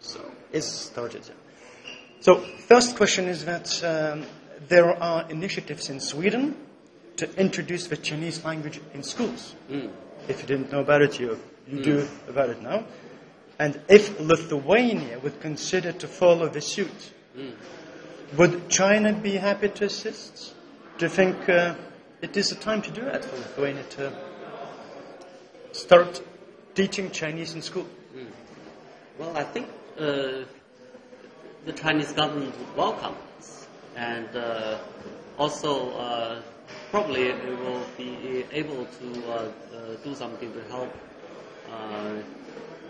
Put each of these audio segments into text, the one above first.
So it's started. So first question is that there are initiatives in Sweden to introduce the Chinese language in schools. If you didn't know about it, you do about it now. And if Lithuania would consider to follow the suit, would China be happy to assist? Do you think it is the time to do that for Lithuania to start teaching Chinese in school? Well, I think the Chinese government would welcome this, and also probably it will be able to do something to help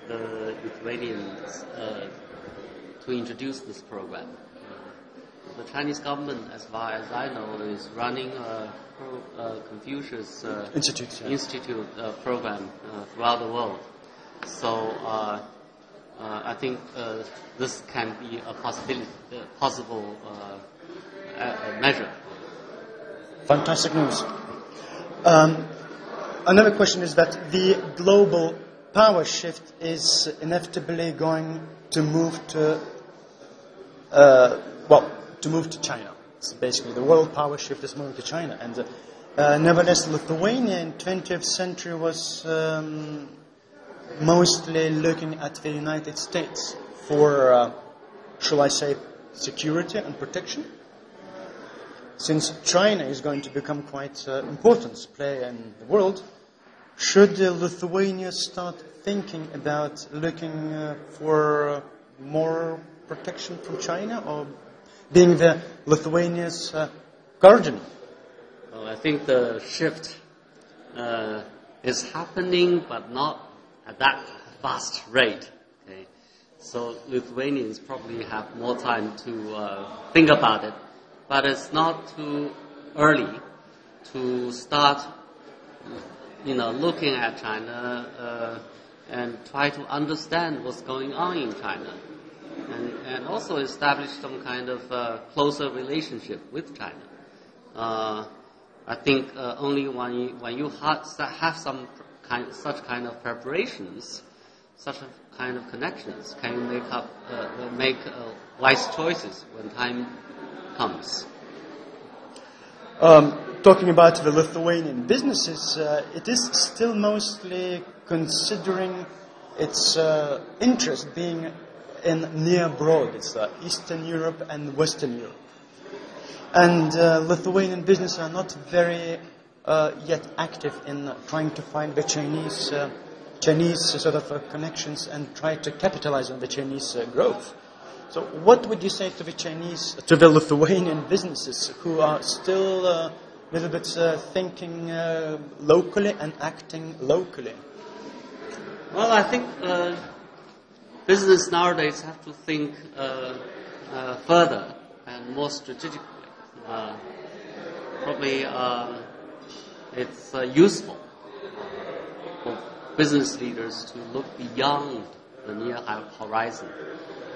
the Lithuanians to introduce this program. The Chinese government, as far as I know, is running a Confucius Institute program throughout the world. So I think this can be a possible measure. Fantastic news. Another question is that the global power shift is inevitably going to move to China. So basically, the world power shift is moving to China, and nevertheless, Lithuania in 20th century was mostly looking at the United States for, shall I say, security and protection. Since China is going to become quite an important player in the world, should Lithuania start thinking about looking for more protection from China, or being the Lithuania's guardian? Well, I think the shift is happening, but not at that fast rate. Okay? So Lithuanians probably have more time to think about it, but it's not too early to start, looking at China and try to understand what's going on in China, and also establish some kind of closer relationship with China. I think only when you have such kind of preparations, such a kind of connections, can you make wise choices when time comes. Talking about the Lithuanian businesses, it is still mostly considering its interest being in near abroad. It's Eastern Europe and Western Europe. And Lithuanian businesses are not very yet active in trying to find the Chinese sort of connections and try to capitalize on the Chinese growth. So what would you say to the Lithuanian businesses who are still a little bit thinking locally and acting locally? Well, I think business nowadays have to think further and more strategically. Probably it's useful for business leaders to look beyond the near horizon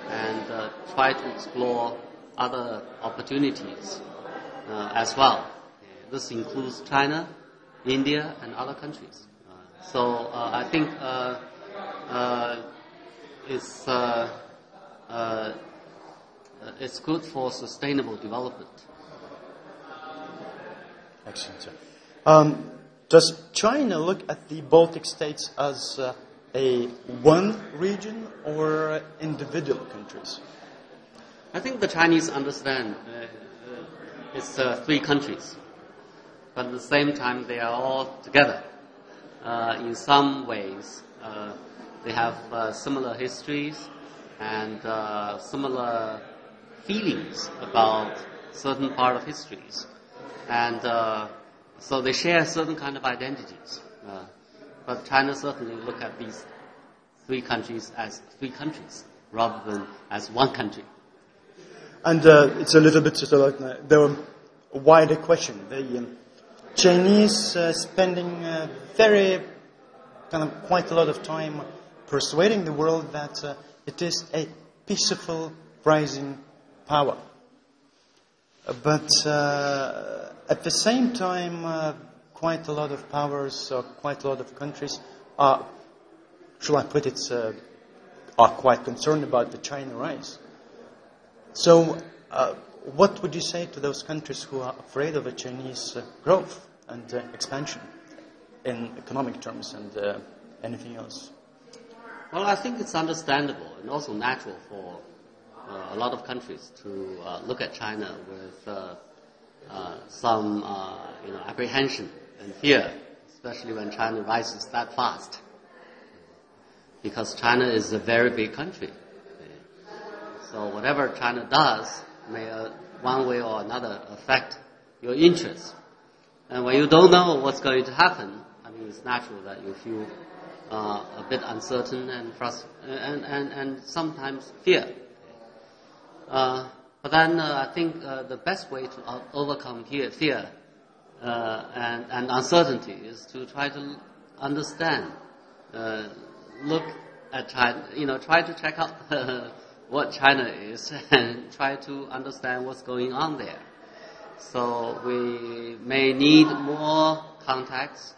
and try to explore other opportunities as well. This includes China, India, and other countries. So I think it's good for sustainable development. Excellent, sir. Does China look at the Baltic states as a one region or individual countries? I think the Chinese understand it's three countries, but at the same time they are all together. In some ways, they have similar histories and similar feelings about certain part of histories, and so they share certain kind of identities. But China certainly look at these three countries as three countries rather than as one country. And it's a little bit sort of like the wider question. The Chinese spending quite a lot of time persuading the world that it is a peaceful, rising power. But at the same time, quite a lot of powers, quite a lot of countries are, shall I put it, are quite concerned about the China rise. So what would you say to those countries who are afraid of a Chinese growth and expansion in economic terms and anything else? Well, I think it's understandable and also natural for a lot of countries to look at China with some apprehension and fear, especially when China rises that fast. Because China is a very big country. So whatever China does may one way or another affect your interests. And when you don't know what's going to happen, I mean, it's natural that you feel a bit uncertain and sometimes fear. But then I think the best way to overcome fear and uncertainty is to try to understand, look at China, try to check out what China is and try to understand what's going on there. So we may need more contacts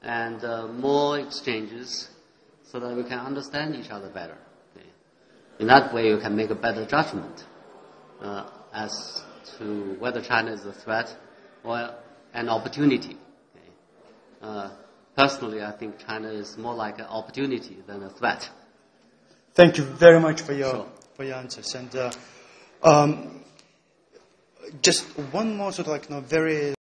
and more exchanges so that we can understand each other better. Okay. In that way, you can make a better judgment as to whether China is a threat or an opportunity. Okay. Personally, I think China is more like an opportunity than a threat. Thank you very much for your answers. And just one more sort of very